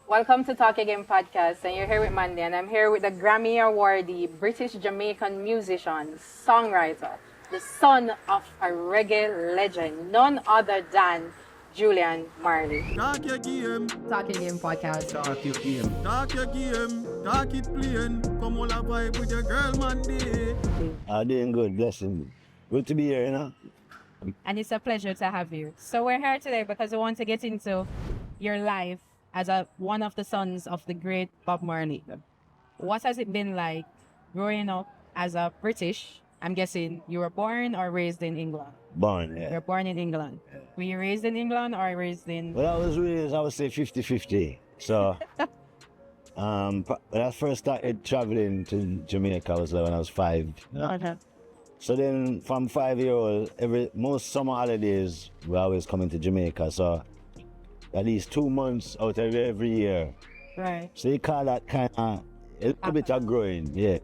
Welcome to Talk Again podcast, and you're here with Mandy, and I'm here with the Grammy awardee, British Jamaican musician, songwriter, the son of a reggae legend, none other than Julian Marley. Talk your game, Talk Again podcast. talk your game, talk your game, talk it plain. Come all a vibe with your girl Monday. Doing good, blessing. Good to be here, you know. And it's a pleasure to have you. So we're here today because we want to get into your life as one of the sons of the great Bob Marley. What has it been like growing up as a British? I'm guessing you were born or raised in England. Born, yeah. You're born in England. Were you raised in England or raised in... Well, I was raised, I would say 50-50. So, when I first started traveling to Jamaica, was like when I was 5. You know? Okay. So then, from 5-year-old, most summer holidays, we always coming to Jamaica. So, at least 2 months out of every year. Right. So you call that kind of a little bit of growing, yeah.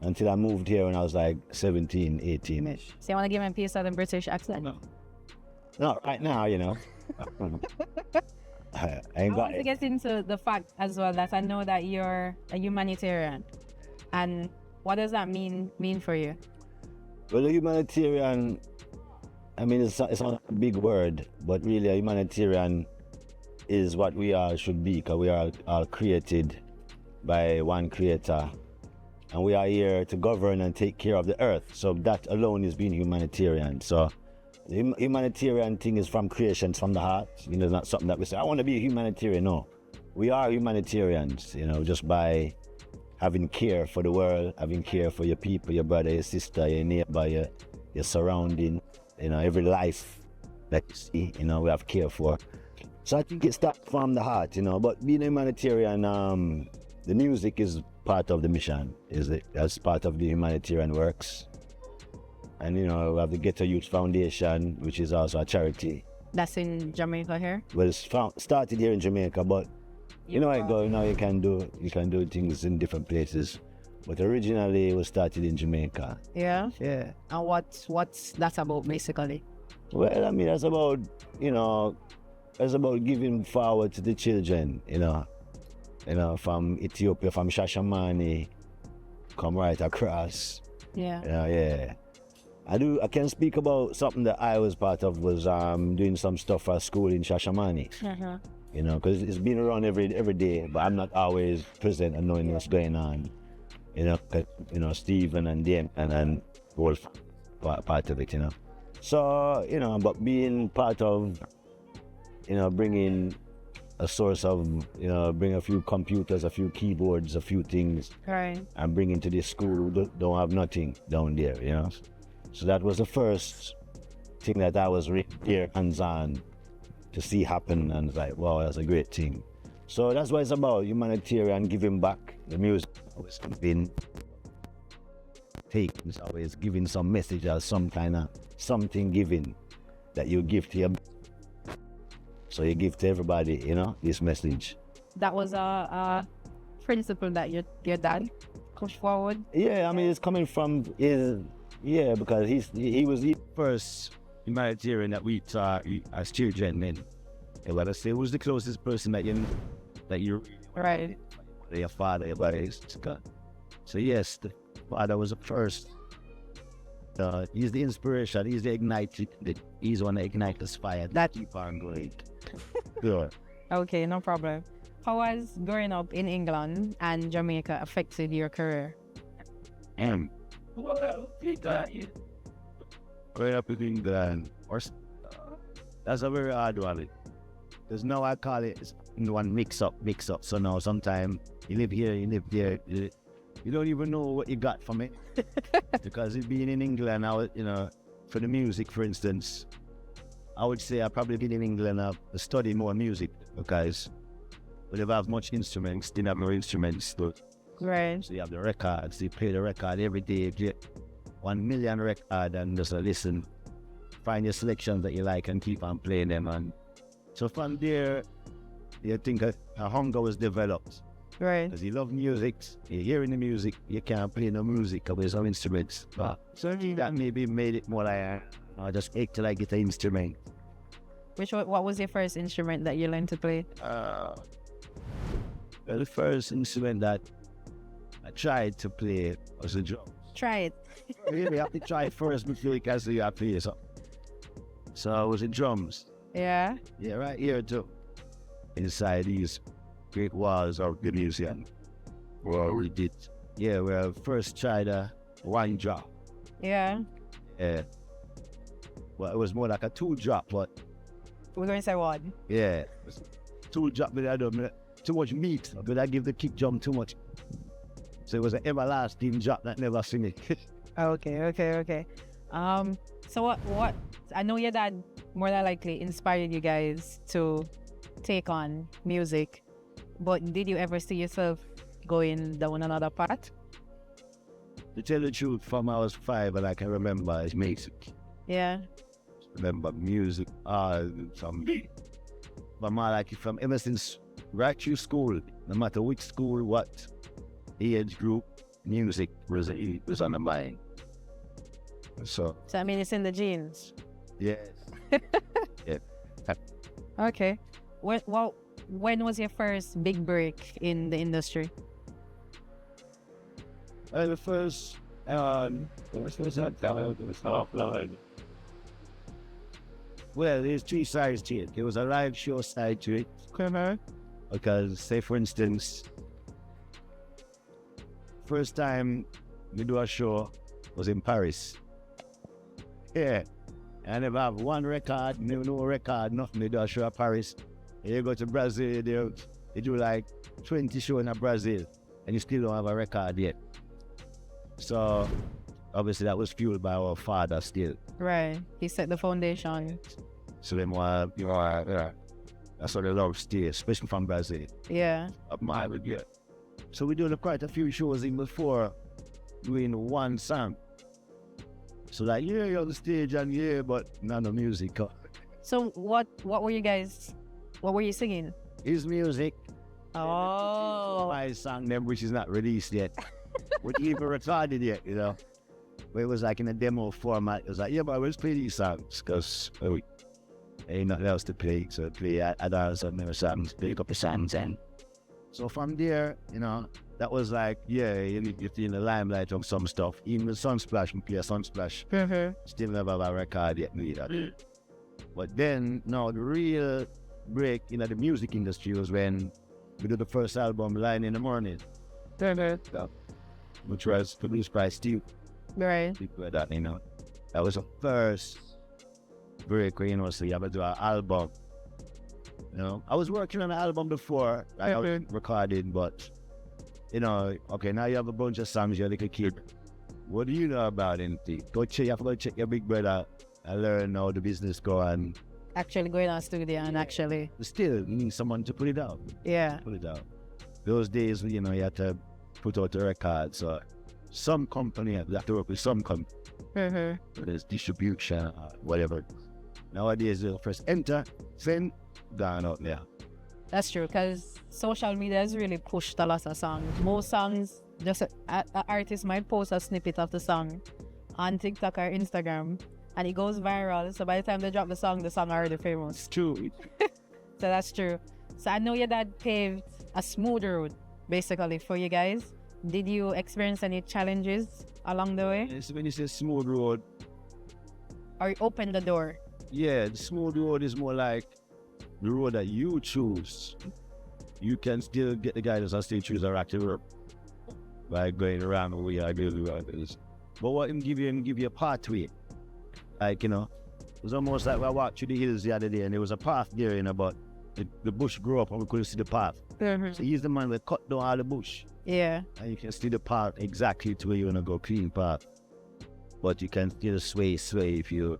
Until I moved here when I was like 17, 18-ish. So you want to give me a piece of the British accent? No. Not right now, you know. I ain't I got want to it. get into the fact as well that I know that you're a humanitarian. And what does that mean for you? Well, a humanitarian, I mean, it's not a big word, but really a humanitarian is what we all should be, because we are all created by one creator. And we are here to govern and take care of the earth. So that alone is being humanitarian. So the humanitarian thing is from creation, it's from the heart. You know, it's not something that we say, I want to be a humanitarian. No, we are humanitarians, you know, just by having care for the world, having care for your people, your brother, your sister, your neighbor, your surrounding, you know, every life that you see, you know, we have care for. So I think it starts from the heart, you know, but being a humanitarian, the music is part of the mission, as part of the humanitarian works. And, you know, we have the Ghetto Youth Foundation, which is also a charity. That's in Jamaica here? Well, it's started here in Jamaica, but you know, I go now. You can do things in different places, but originally it was started in Jamaica. Yeah. Yeah. And what's that about basically? Well, I mean, that's about, you know, that's about giving forward to the children. You know, from Ethiopia, from Shashamane, come right across. Yeah. You know, yeah. I can speak about something that I was part of, was doing some stuff for school in Shashamane. Uh-huh. You know, because it's been around every day, but I'm not always present and knowing what's going on. You know, 'cause, you know, Stephen and them and Wolf part of it, you know. So, you know, but being part of, you know, bringing a source of, you know, bring a few computers, a few keyboards, a few things, Right. and bring into this school who don't have nothing down there, you know. So that was the first thing that I was really there hands-on to see happen, and it's like, wow, that's a great thing. So that's what it's about, humanitarian, giving back. The music always been taken, it's always giving some message or some kind of something giving that you give to your, so you give to everybody, you know, this message. That was a principle that your dad pushed forward. Yeah, I mean, it's coming from because he was the first humanitarian that we saw as children. And let us say, who's the closest person that you Right. your father, your brother, your sister. So yes, the father was the first. He's the inspiration. He's the igniter. He's the one that ignites the fire. That keep on going. Sure. Okay, no problem. How has growing up in England and Jamaica affected your career? Growing up in England, that's a very hard one. Because now I call it one mix up. So now sometimes you live here, you live there, you don't even know what you got from it. Because it being in England, you know, for the music, for instance, I would say I've probably been in England to study more music, because we don't have much instruments, didn't have no instruments. Right. So you have the records, you play the record every day, you get 1 million record and just listen, find your selections that you like and keep on playing them. And so from there, you think a hunger was developed. Right. Because you love music, you're hearing the music, you can't play no music with some instruments. But certainly that maybe made it more like, I just ache till I get an instrument. What was your first instrument that you learned to play? Well, the first instrument that I tried to play was the drum. Try it. Really, you have to try it first before you can see how to play something. So it was the drums. Yeah. Yeah, right here too. Inside these great walls of the museum. Well, we did. Yeah, we first tried a one drop. Yeah. Yeah. Well, it was more like a two drop, but We're going to say one. yeah, it was two drop, but I don't too much meat. But I give the kick drum too much. So it was an everlasting drop that never finished. Okay. So what? I know your dad more than likely inspired you guys to take on music, but did you ever see yourself going down another path? To tell the truth, from I was 5 and I can remember it's music. Yeah. Remember music, but more like from ever since right through school, no matter which school, what age group, music was on the mind. So I mean, it's in the genes. yes. Yeah. Okay. When was your first big break in the industry? The first well, there's 3 sides to it. There was a live show side to it. Because, say for instance, first time we do a show was in Paris. Yeah. I never have one record, no record, nothing. They do a show in Paris. And you go to Brazil, they do like 20 shows in Brazil, and you still don't have a record yet. So, obviously that was fueled by our father still. Right. He set the foundation. So then, that's what they love still, especially from Brazil. Yeah. Up my would get. So we doing quite a few shows in before doing one song. So like, yeah, you're on the stage and yeah, but none of music. So what were you singing? His music. Oh. My song them, which is not released yet. We didn't even recorded yet, you know. But it was like in a demo format. It was like, yeah, but let's play these songs because ain't nothing else to play. So play others and their songs, play a couple songs and so from there, you know, that was like, yeah, you need to get in the limelight of some stuff. Even the Sunsplash, we play a Sunsplash. Still never have a record yet, neither. But then, no, the real break in the music industry was when we did the first album, Line in the Morning. Which was produced by Steve. Right. People like that, you know. That was the first break where, you know, so you have to do an album. You know, I was working on an album before, I was recording, but, you know, okay, now you have a bunch of songs, you're like a kid. What do you know about anything? You have to go check your big brother and learn how the business go and Actually going on studio and actually. still, you need someone to put it out. Yeah. Put it out. Those days, you know, you had to put out a record, so some company, you have to work with some company. There's distribution, whatever. Nowadays, you first enter, send, down out there. That's true, because social media has really pushed a lot of songs. Most songs, just an artist might post a snippet of the song on TikTok or Instagram, and it goes viral. So by the time they drop the song already famous. It's true. So that's true. So I know your dad paved a smooth road, basically, for you guys. Did you experience any challenges along the way? It's when you say smooth road, Or you opened the door? yeah, the smooth road is more like the road that you choose. You can still get the guidance and still choose a active road by going around the way I do this. But what him give you a pathway. Like, you know, it was almost like I walked through the hills the other day and there was a path there, you know, but the bush grew up and we couldn't see the path. So he's the man that cut down all the bush. Yeah. And you can see the path exactly to where you want to go, clean path. But you can still sway if you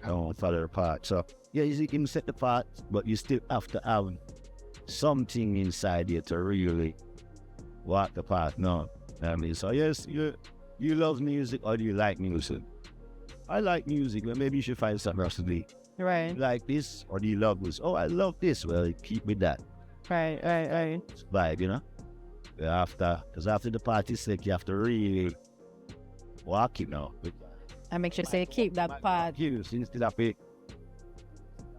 don't follow the path. So, yeah, you can set the path, but you still have to have something inside you to really walk the path. No, I mean, so yes, you love music or do you like music? I like music, but maybe you should find something else to do. Right. You like this or do you love this? Oh, I love this. Well, keep with that. Right. It's vibe, you know? Because after the party set, you have to really walk it now. And make sure to say keep that part. Instead of it,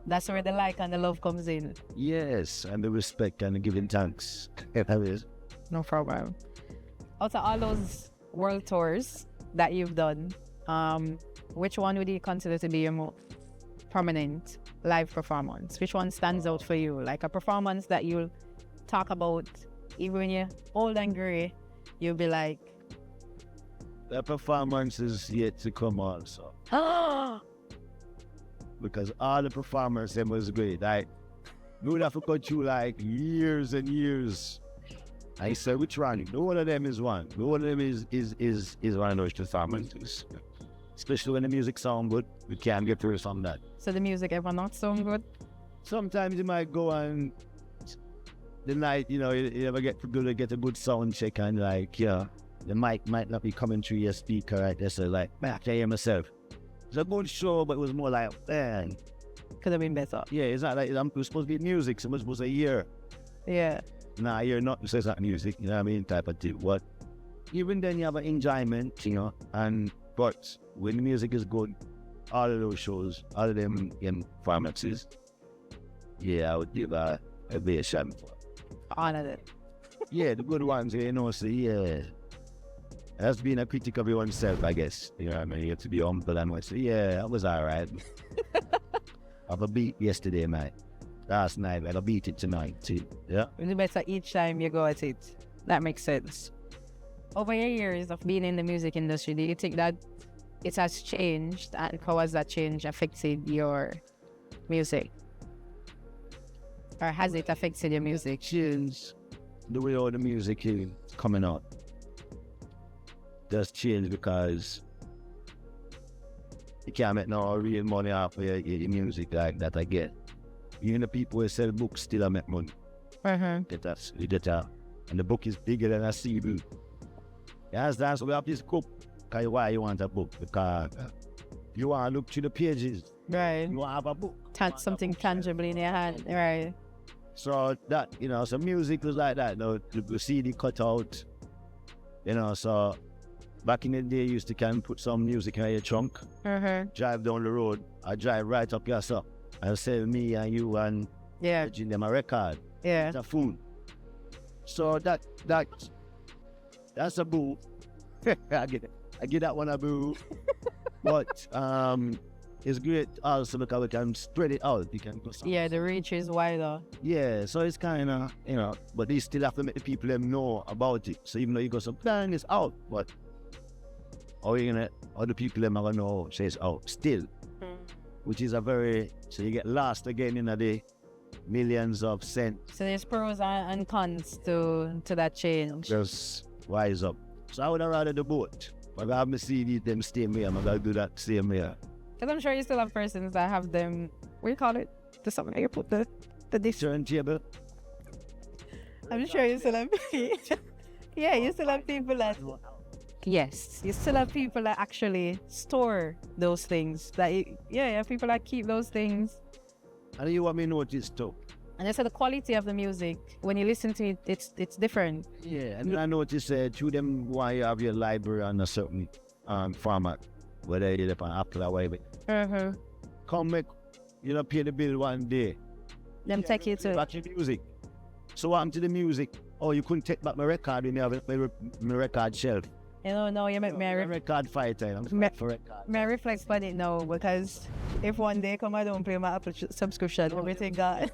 That's where the like and the love comes in. Yes, and the respect and the giving thanks. That is. No problem. Out of all those world tours that you've done, which one would you consider to be your most prominent live performance? Which one stands out for you? Like a performance that you'll talk about even when you're old and grey, you'll be like, The performance is yet to come also. Because all the performers them was great. Like, we would have to go through like years and years. I said, which one? No one of them is one. No one of them is one of those performances. Especially when the music sound good, we can't get through from that. so the music ever not sound good? Sometimes you might go on the night, you never get to get a good sound check and like, the mic might not be coming through your speaker right there. So like, man, I can hear myself. It's a good show, but it was more like, man. Could have been better. Yeah, it's not like it was supposed to be music, so it was supposed to hear. Yeah. Nah, you're not, so it's not music, you know what I mean, type of thing. But even then you have an enjoyment, but when the music is good, all of those shows, all of them performances, I would give a shot for. Honor it. Yeah, the good ones, so yeah. That's being a critic of your own self, I guess. You know what I mean? You have to be humble and say, that was all right. I have a beat yesterday, mate. Last night, I beat it tonight, too. Yeah? It's better each time you go at it. That makes sense. Over your years of being in the music industry, do you think that it has changed, and how has that change affected your music? Or has it affected your music? Change the way all the music is coming out. Does change because you can't make no real money off of your music like that, I get. Even the people who sell books still make money. And the book is bigger than a CD. Yes, that's why we have this book. Because why you want a book? Because you want to look through the pages. Right. You want to have a book. Something tangible in your hand. Right. So that, so music was like that. The CD cut out. So back in the day, you used to kind of put some music in your trunk, drive down the road, I drive right up your stuff, and say me and you and Virgin them a record. Yeah. It's a phone. So that's a boo. I get that one a boo. But it's great also because we can spread it out. You can go the reach is wider. Yeah, so it's kind of, but they still have to make the people them know about it. So even though you go some bang, it's out, but other people them are gonna know say it's out still, which is so you get lost again in the millions of cents. So there's pros and cons to that change. Just wise up. So I would have rather the boat. But I have my CD them same way. I'm gonna do that same way. Because I'm sure you still have persons that have them. What do you call it? The something you put the disc. Turntable. I'm sure you still have. Yeah, you still have people that. Yes, you still have people that actually store those things. People that keep those things. And you want me to notice too. And they say the quality of the music, when you listen to it, it's different. Yeah, and I notice through them why you have your library on a certain format, whether you're on Apple or whatever. Come make, pay the bill one day. Them take you to back your music. So what happened to the music? Oh, you couldn't take back my record when you have my record shelf. No, you make me record fighter. I'm for record. May I reflect on it now, because if one day come I don't pay my Apple subscription, everything gone.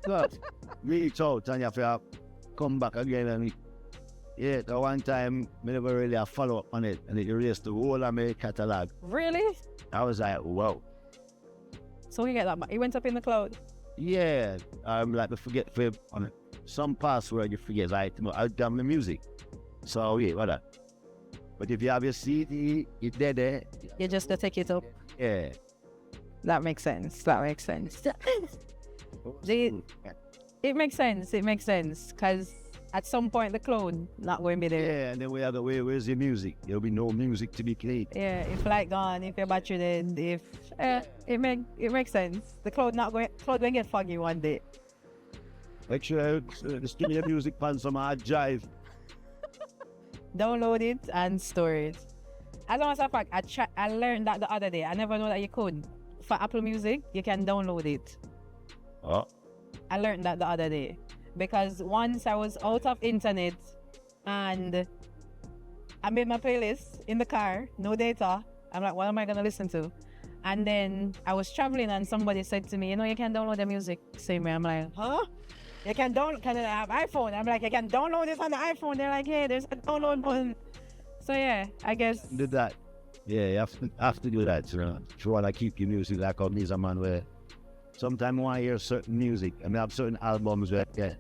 God, reach out and you have to come back again and the one time I never really have follow up on it and it erased the whole of my catalog. Really? I was like, wow. So you get that back. It went up in the cloud. Yeah, like I forget for on it. Some password you forget, like I damn the music. So what that? But if you have your CD, it's there. You just take it up. Yeah. That makes sense. It makes sense. Because at some point the cloud not going to be there. Yeah, and then we have the way, where's your music? There'll be no music to be played. Yeah, if light gone, if your battery dead, it makes sense. The cloud will get foggy one day. Actually, just give me the music on some hard drive. Download it and store it. As a matter of fact, I learned that the other day. I never know that you could. For Apple Music, you can download it. Oh. I learned that the other day because once I was out of internet and I made my playlist in the car, no data. I'm like, what am I gonna listen to? And then I was traveling and somebody said to me, you know, you can download the music same way. I'm like, huh? You can download, can I have iPhone? I'm like, you can download this on the iPhone. They're like, hey, there's a download button. So yeah, I guess. Do that. Yeah, you have to do that, you know. If you want to keep your music like on these, man, where sometimes I want to hear certain music. I mean, I have certain albums where, yeah.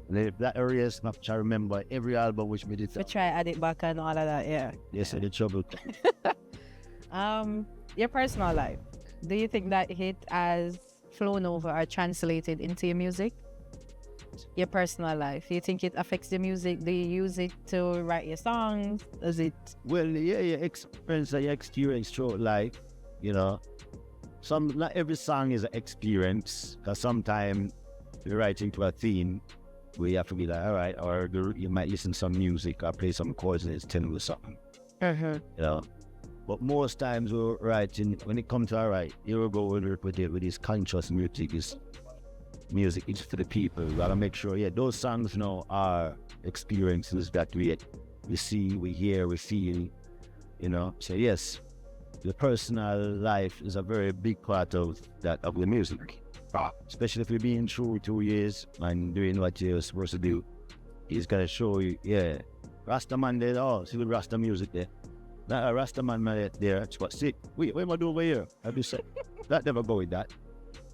And if that erase, I try to remember every album which we did. We try add it back and all of that, yeah. Yes, the trouble. Your personal life. Do you think that it has flown over or translated into your music? Your personal life. Do you think it affects the music? Do you use it to write your songs? Does it? Well, yeah, your experience throughout life, you know. Not every song is an experience, because sometimes you're writing to a theme where you have to be like, all right, or you might listen to some music or play some chords and it's telling you something. You know. But most times we're writing, when it comes to all right, here we go with this conscious music, this music is for the people. We gotta make sure, yeah, those songs now are experiences that we see, we hear, we feel, you know. So yes, the personal life is a very big part of the music. Especially if you're being true 2 years and doing what you're supposed to do. He's gonna show you, yeah. Rasta man there, oh, see the Rasta music there. Not a Rasta man there, that's what sick. Wait, what am I doing over here? Have you said that never go with that?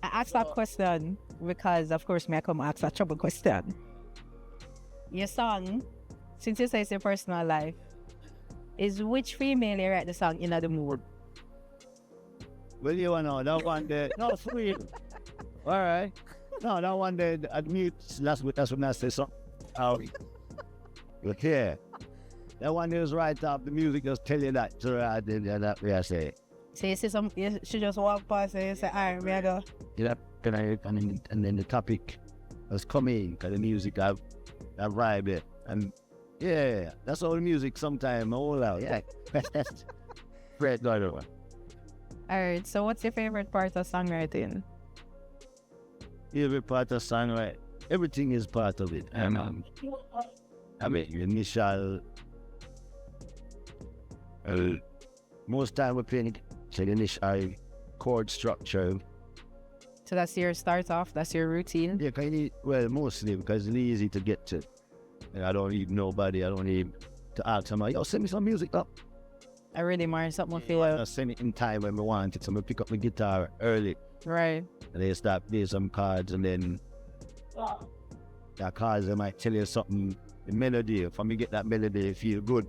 I asked that question because, of course, I come ask a trouble question. Your song, since you say it's your personal life, is which female you write the song in the mood? Well, you know, that one there, no, for real. All right. No, that one there, admit, that's when I say something. Look here. That one is right up, the music just tell you that, so that way I say. So you see you should just walk past and you say, all right, we go. Yeah, and then the topic has come in, because the music have vibe it. And yeah, that's all the music sometimes, all out, yeah. Great, the other one. All right, so what's your favorite part of songwriting? Every part of songwriting, everything is part of it. I mean, initial, most time we're playing the initial chord structure. So that's your start off, that's your routine? Yeah, well, mostly because it's easy to get to. And I don't need nobody, I don't need to ask somebody, yo, send me some music up. I really mind something feel I send it in time when we want it. So I pick up my guitar early. Right. And then start playing some chords, and then that chords, they might tell you something, the melody. For me get that melody, feel good.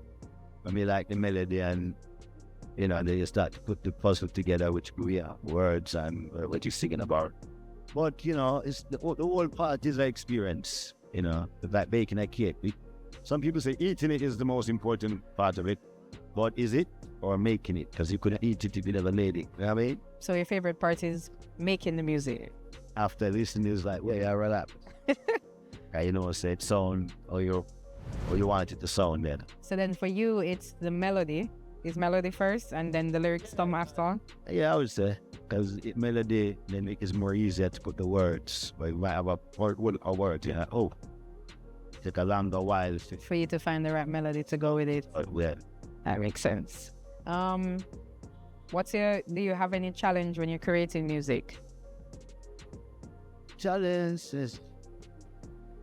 For me like the melody, and you know, then you start to put the puzzle together, which we are words and what you're singing about. But you know, it's the whole part is an experience. You know, like baking a cake. Some people say eating it is the most important part of it. But is it, or making it? Because you couldn't eat it if you never made it. You know what I mean? So your favorite part is making the music? After listening, it's like, well, yeah, relax. You know, say it sound, or you want it to sound then. So then for you, it's the melody. Is melody first, and then the lyrics come after? Yeah, I would say. Because melody, then it is more easier to put the words. But you might have a word, you know, oh, take a longer while. For you to find the right melody to go with it. Yeah. That makes sense. Do you have any challenge when you're creating music? Challenge is,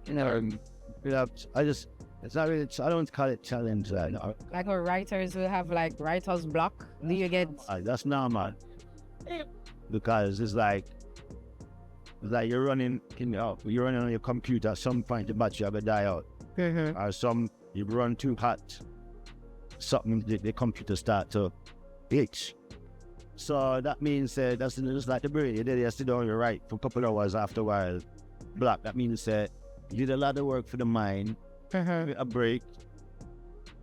you know, it's not really, I don't call it challenge. Like our writers will have like writer's block. Do you get? That's normal. Because it's like you're running, you're running on your computer, at some point the battery will die out. Mm-hmm. Or you run too hot, something, the computer start to glitch. So that means that's just like the brain. You sit down, you write for a couple hours, after a while, block. That means you did a lot of work for the mind, a break,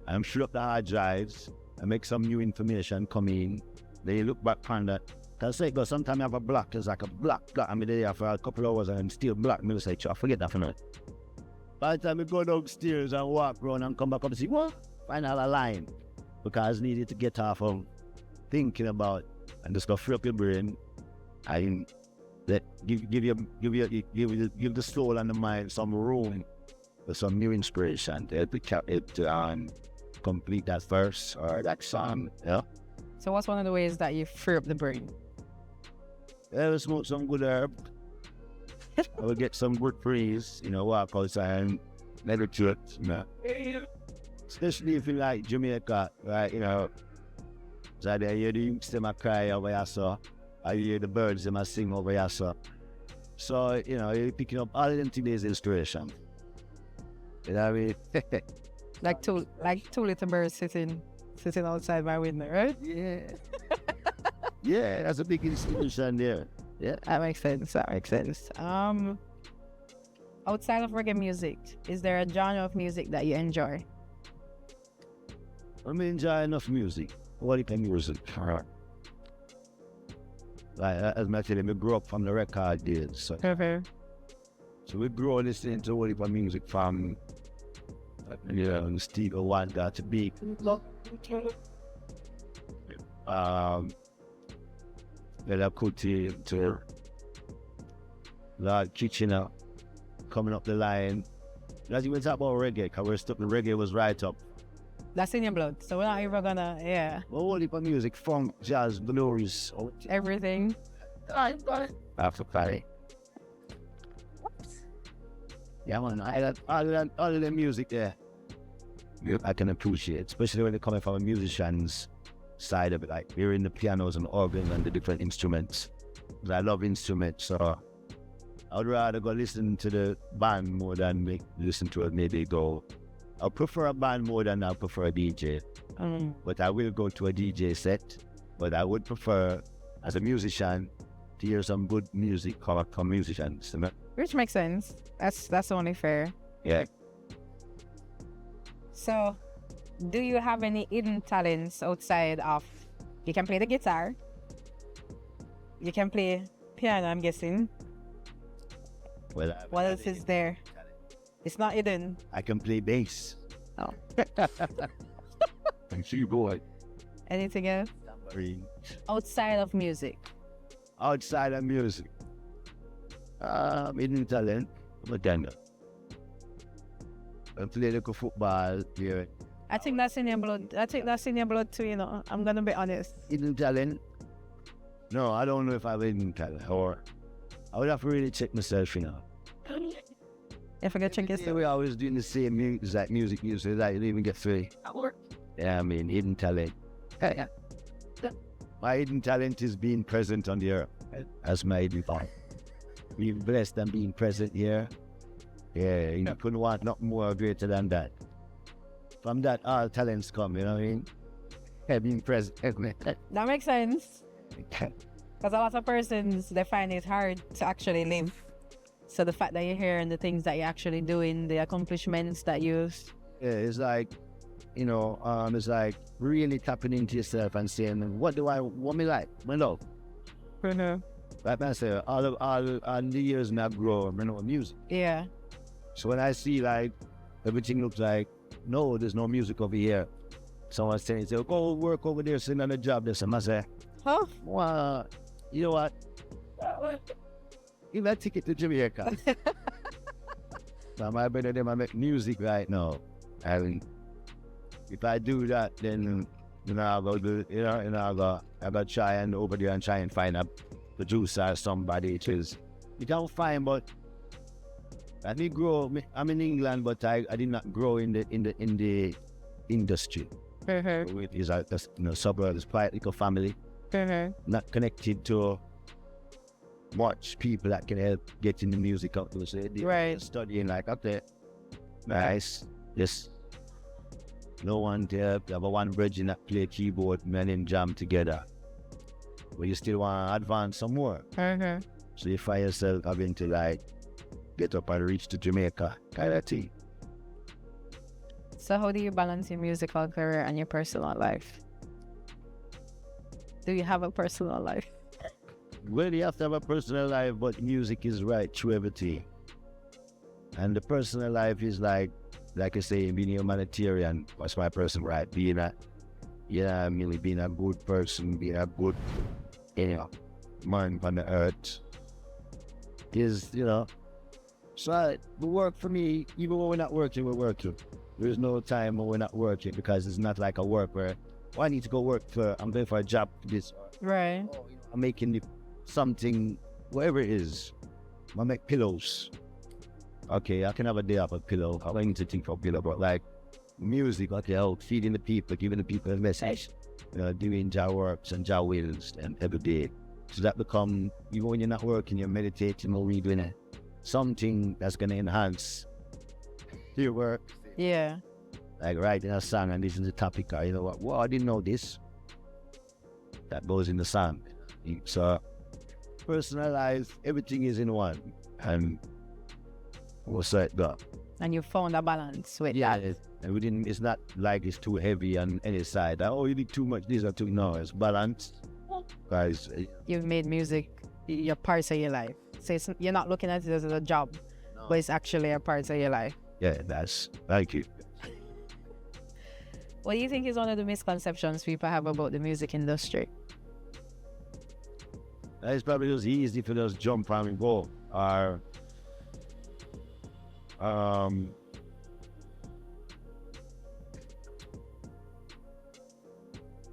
and fill up the hard drives, and make some new information come in. Then you look back on that. Because sometimes you have a block, it's like a block. I'm there for a couple hours and still block. Me say, I forget that for now. By the time we go downstairs and walk around and come back up and see, what? Find out a line. Because I needed to get off of thinking about and just go free up your brain and give the soul and the mind some room for some new inspiration to help it to complete that verse or that song. Yeah. So what's one of the ways that you free up the brain? I will smoke some good herb. I will get some good breeze, walk outside and meditate. Especially if you like Jamaica, right? So I hear the youths them a cry over here, so I hear the birds them a sing over here, so you're picking up all of them today's inspiration. You know what I mean? Like two little birds sitting outside my window, right? Yeah. Yeah, that's a big inspiration there. Yeah. That makes sense. Outside of reggae music, is there a genre of music that you enjoy? I enjoy enough music. What if music? Like, as I said, we grew up from the record days. So we grew up listening to what if music from Stevie Wonder to Big. Fela Kuti to Lord Kitchener coming up the line. As you were talking about reggae, because we're stuck, the reggae was right up. That's in your blood, so we're not even gonna, yeah. Well, all heap of music, funk, jazz, blues, everything. After party. Yeah, man, all of the music there, I can appreciate, especially when they're coming from a musician's side of it, like hearing the pianos and organs and the different instruments. Because I love instruments, so I would rather go listen to the band more than listen to it. Maybe go. I prefer a band more than I prefer a DJ. But I will go to a DJ set. But I would prefer, as a musician, to hear some good music come from musicians. Which makes sense. That's only fair. Yeah. So, do you have any hidden talents outside of? You can play the guitar. You can play piano, I'm guessing. Well, what else is there? It's not hidden. I can play bass. Oh. I'm sure boy. Anything else? Tambourine. Outside of music. Outside of music. Hidden talent. But then I play little football here. I think that's in your blood. Too, I'm gonna be honest. Hidden talent? No, I don't know if I have hidden talent, or I would have to really check myself, If I get check yourself. We're always doing the same music, so that you don't even get free. Yeah, hidden talent. Yeah. My hidden talent is being present on the earth. That's my hidden talent. Being blessed and being present here. Yeah, you couldn't want nothing more greater than that. From that, all talents come, you know what I mean? Yeah, being present. That makes sense. Because a lot of persons, they find it hard to actually live. So the fact that you're here and the things that you're actually doing, the accomplishments that you... Yeah, it's like, it's like really tapping into yourself and saying, what do I want me like? My love. Like I say, all the years I've grown, I know music. Yeah. So when I see like, everything looks like, no, there's no music over here. Someone's saying, go work over there, sitting on a job. This and I say, huh? Well, you know what? Give me a ticket to Jamaica. So my brother, them I make music right now. And if I do that, then I'll go do, I'll go try and over there and try and find a producer or somebody. Because you can't find, but I didn't grow. I'm in England, but I did not grow in the industry. It is a suburb, it's quite little family. Not connected to much people that can help get in the music up to say right. Studying like up there. Nice. Just no one to help. You have one bridge that play keyboard, men and jam together. But you still want to advance some more. So you find yourself having to like get up and reach to Jamaica kind of thing. So how do you balance your musical career and your personal life? Do you have a personal life? Well, you have to have a personal life, but music is right through everything. And the personal life is like I say, being a humanitarian. That's my personal right. Being a good person, being a good, man on the earth. is, you know. So the work for me, even when we're not working, we're working. There's no time when we're not working because it's not like a work where, I need to go work I'm going for a job for this. Right. I'm making something, whatever it is. I make pillows. Okay, I can have a day off a pillow. I don't need to think for a pillow, but like music, okay, feeding the people, giving the people a message, doing Jah works and Jah wills and every day. So that become, even when you're not working, you're meditating or doing it. Something that's going to enhance your work. Yeah. Like writing a song and this is the topic, or you know what, well, I didn't know this. That goes in the song. So personal life, everything is in one. And what's that got? And you found a balance with that. And it's not like it's too heavy on any side. Oh, you need too much this or too. No, it's balanced. Guys, You've made music your parts of your life. So you're not looking at it as a job, but it's actually a part of your life. Yeah, thank you. What do you think is one of the misconceptions people have about the music industry? It's probably just easy for us jump on and go. Or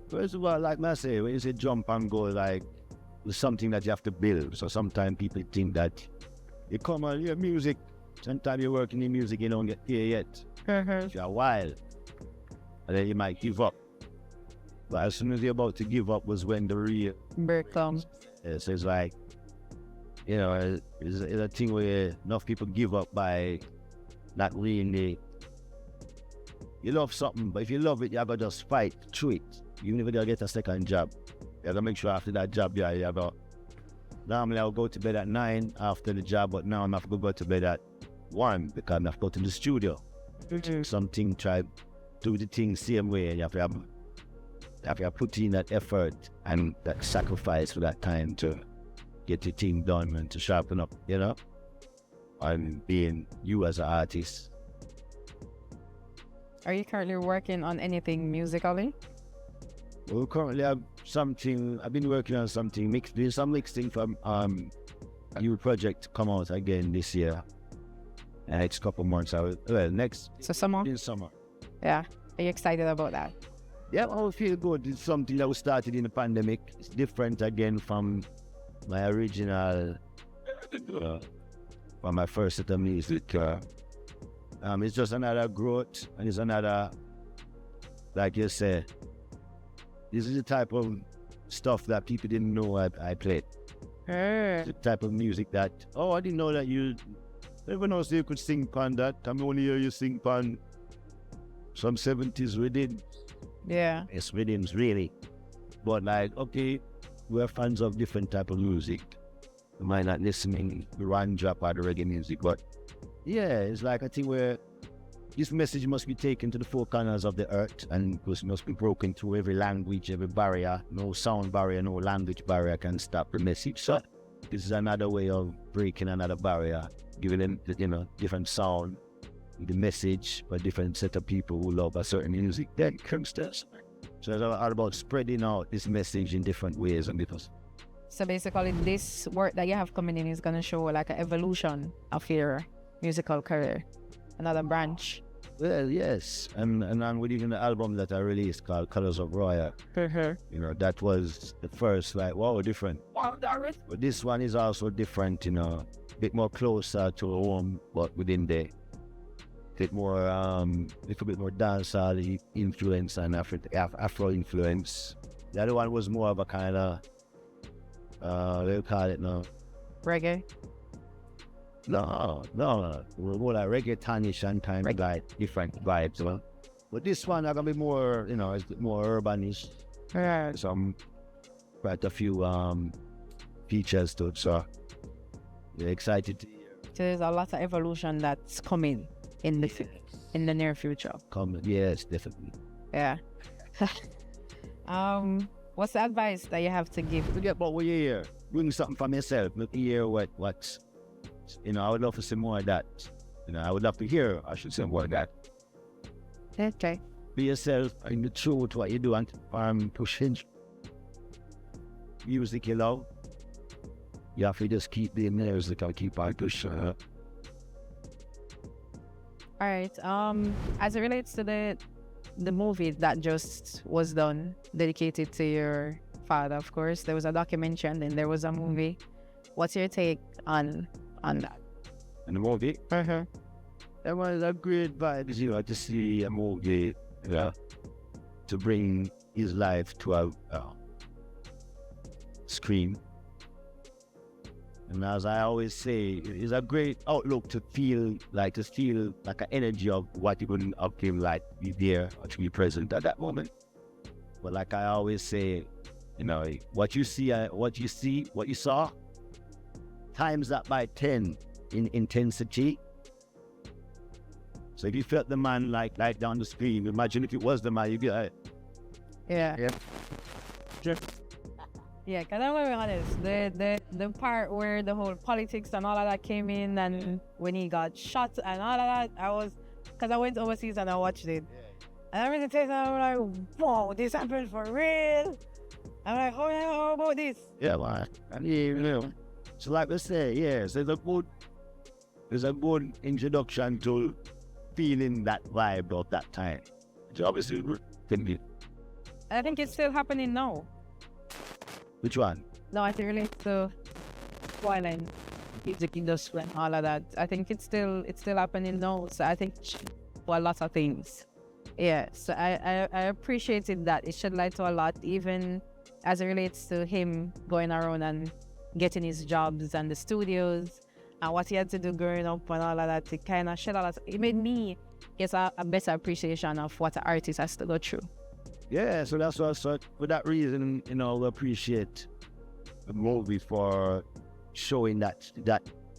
first of all, like I say, when you say jump and go, like it's something that you have to build. So sometimes people think that you come on your music, sometimes you're working in music, you don't get paid yet. Mm-hmm. For a while. And then you might give up. But as soon as you're about to give up was when the real break comes. Yeah, so it's like, it's a thing where enough people give up by not really. You love something, but if you love it, you have to just fight through it. Even if you gotta get a second job, you have to make sure after that job, you have to. Normally I'll go to bed at 9 after the job, but now I'm have to go to bed at 1 because I have to go to the studio. Mm-hmm. Something try do the thing same way, and you have to put in that effort and that sacrifice for that time to get your thing done and to sharpen up, and being you as an artist. Are you currently working on anything musically? Well, currently I've been working on something, doing some mixing from a new project come out again this year. And it's a couple months out. Well, next summer? In summer. Yeah. Are you excited about that? Yeah, I feel good. It's something that was started in the pandemic. It's different again from my original, from my first set of music. It's just another growth, and it's another, like you said, this is the type of stuff that people didn't know I played. It's the type of music that, I didn't know that everyone else you could sing pan that. I'm only hear you sing pan some 70s rhythm. Yeah. It's rhythms really. But like, okay, we're fans of different type of music. We might not listening to run drop or the reggae music, but yeah, it's like a thing where this message must be taken to the four corners of the earth and must be broken through every language, every barrier. No sound barrier, no language barrier can stop the message. So this is another way of breaking another barrier, giving them, different sound, the message for different set of people who love a certain music. Then comes this. So it's all about spreading out this message in different ways and different. So basically, this work that you have coming in is going to show like an evolution of your musical career, another branch. Well, yes, and with even the album that I released called Colors of Royal, that was the first, like, wow, different. But this one is also different, a bit more closer to home, but within the bit more, little bit more dancehall influence and Afro influence. The other one was more of a kind of, they'll call it now. Reggae? No. More like reggaetonish and kind of like different vibes. Well, but this one are gonna be more, it's more urbanish. Yeah. Some quite a few features to it. So you're excited to hear. So there's a lot of evolution that's coming in the near future. Yes, definitely. Yeah. What's the advice that you have to give? Forget about what you hear. Bring something from yourself. Look hear what's. I would love to see more of that. I would love to hear, I should say, more of that. Okay. Be yourself and the truth what you do and pushing music you love. you have to just keep the music and keep on pushing. All right. As it relates to the movie that just was done, dedicated to your father, of course, there was a documentary and then there was a movie. What's your take on that? In the movie, Uh-huh. it was a great vibe, to see a movie, to bring his life to a screen. And as I always say, it's a great outlook to feel like an energy of what it would have been like to be there or to be present at that moment. But like I always say, what you saw, times that by 10 in intensity. So if you felt the man like down the screen, imagine if it was the man, you'd be like, Yeah. Yeah, because I'm going to be honest, the part where the whole politics and all of that came in and when he got shot and all of that, because I went overseas and I watched it. And I really take that, I'm like, whoa, this happened for real? I'm like, how about this? yeah, man. And so like we say, yes, there's a good introduction to feeling that vibe of that time. Which obviously can be. I think it's still happening now. Which one? No, I think relates to Twilight, music industry and all of that. I think it's still happening now. So I think for a lot of things. Yeah. So I appreciated that. It shed light to a lot, even as it relates to him going around and getting his jobs and the studios and what he had to do growing up and all of that. It kind of shed a lot. It made me get a better appreciation of what an artist has to go through. Yeah, so that's what. So for that reason, we appreciate the movie for showing that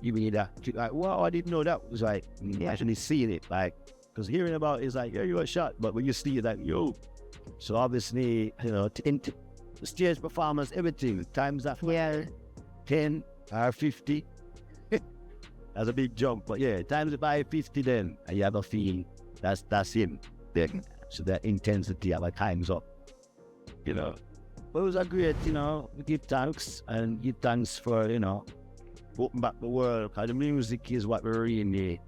even that like, wow, I didn't know that was like actually seeing it, like, because hearing about it is like, yeah, you were shot, but when you see it, like, yo. So obviously, the stage performance, everything times that 10 or 50. That's a big jump, but yeah, times it by 50, then and you have a feeling that's him then. So that intensity at my time's up, But it was a great, we give thanks for, open back the world, because the music is what we're really,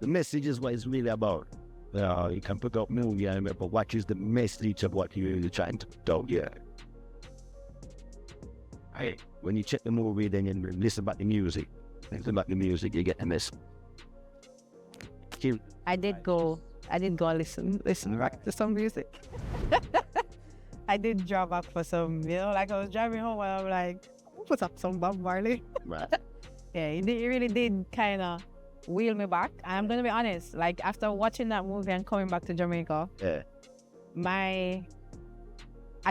the message is what it's really about. You can put up movie, but what is the message of what you're really trying to do? Yeah. Hey, when you check the movie, then you listen back the music. You get the message. I did go listen back to some music. I did drive back for some, like I was driving home and I'm like, I'll put up some Bob Marley. Right. Yeah, it really did kind of wheel me back. And I'm going to be honest, like after watching that movie and coming back to Jamaica, I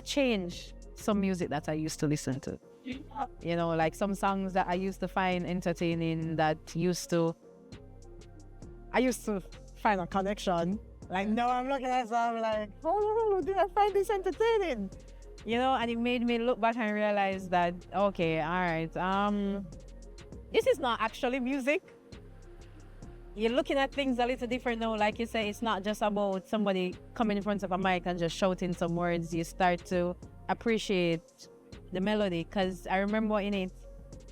changed some music that I used to listen to. Like some songs that I used to find entertaining, I used to find a connection. Like now I'm looking at it, I'm like, oh, did I find this entertaining? And it made me look back and realize that, okay, all right, this is not actually music. You're looking at things a little different now. Like you say, it's not just about somebody coming in front of a mic and just shouting some words. You start to appreciate the melody, because I remember in it,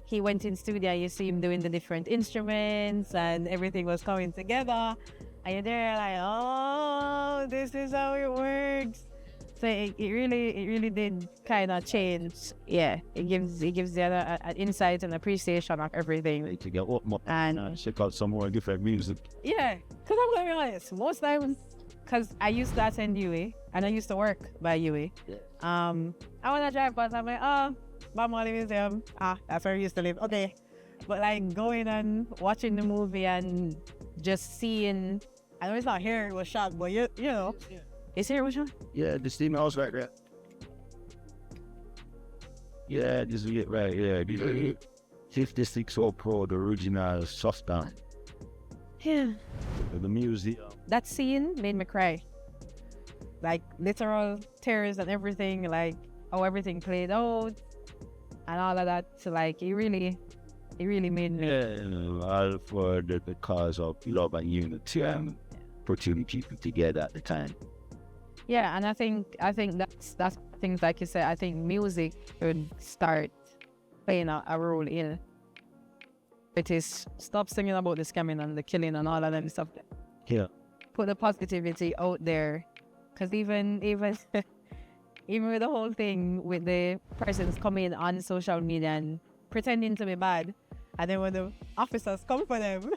he went in studio, you see him doing the different instruments and everything was coming together. And you're there like, oh, this is how it works. So it really did kind of change. Yeah, it gives the other an insight and appreciation of everything. To get up more and check out some more different music. Yeah, because I'm going to be honest, most times, because I used to attend UA and I used to work by UA. Yeah. I want to drive past, I'm like, Bob Marley Museum. That's where I used to live. Okay. But like going and watching the movie and just seeing, I know it's not here it was shot, but you know. Is here it was shot? Yeah, the steam house right there. Yeah, this is it right here. 56 Pro, the original soft down. Yeah. The museum. That scene made me cry. Like literal tears and everything, like how everything played out and all of that. So like it really made me. Yeah, all for the cause of love and unity and putting people together at the time. Yeah, and I think that's things like you said. I think music should start playing a role in It is stop singing about the scamming and the killing and all of them stuff. Yeah. Put the positivity out there, because even even with the whole thing with the persons coming on social media and pretending to be bad, and then when the officers come for them,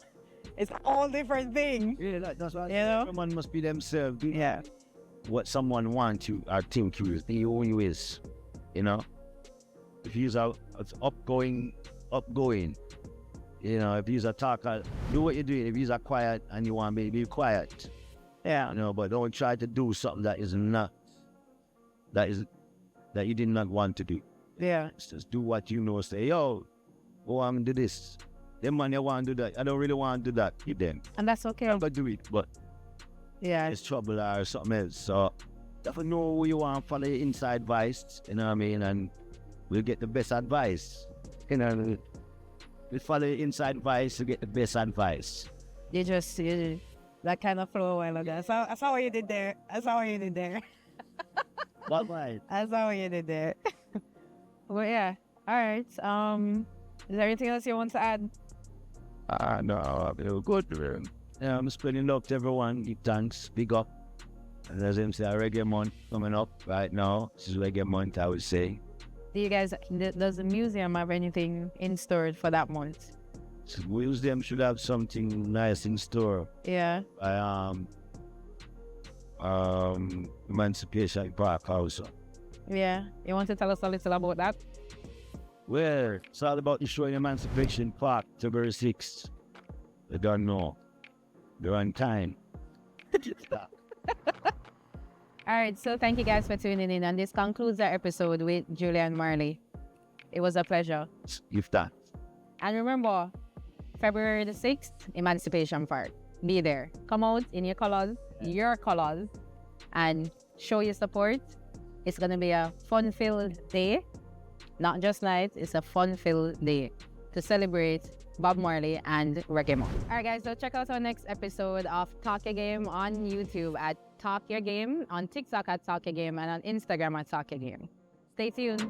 it's a whole different thing. Yeah, that's what You know? everyone must be themselves. Yeah. What someone wants you or think you is, who you is. You know? If you're outgoing, you know, if you're a talker, do what you're doing. If you're quiet and you want to be quiet. Yeah. You know, but don't try to do something that is not, that you did not want to do. Yeah. Just do what you know. Say, yo, go on and do this. Them man, you want to do that. I don't really want to do that with them. And that's okay. I'm going to do it, but Yeah. it's trouble or something else. So, if you know who you want, follow your inside advice, you know what I mean? And we'll get the best advice. You know, we follow your inside advice to get the best advice. You that kind of flow a while ago. I saw what you did there. What way? I saw what you did there. Well, yeah. All right. Is there anything else you want to add? No, I feel good, man. Yeah, I'm spreading love to everyone. Give thanks, big up. And as him say, a reggae month coming up right now. This is reggae month, I would say. Do you guys, does the museum have anything in store for that month? So museum should have something nice in store. Yeah. Emancipation Park also. Yeah. You want to tell us a little about that? Well, it's all about the show in Emancipation Park, February 6th. They don't know. They're on time. All right. So thank you guys for tuning in. And this concludes our episode with Julian Marley. It was a pleasure. If that. And remember, February the 6th, Emancipation Park. Be there. Come out in your colors, and show your support. It's going to be a fun-filled day. Not just night, it's a fun-filled day to celebrate Bob Marley and Reggae Month. All right, guys, so check out our next episode of Talk Your Game on YouTube at Talk Your Game, on TikTok at Talk Your Game, and on Instagram at Talk Your Game. Stay tuned.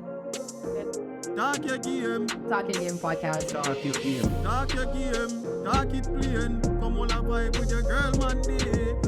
Talk your game, Talk Your Game podcast. Talk your game. talk your game, talk it plain. Come on, a vibe with your girl, man, day.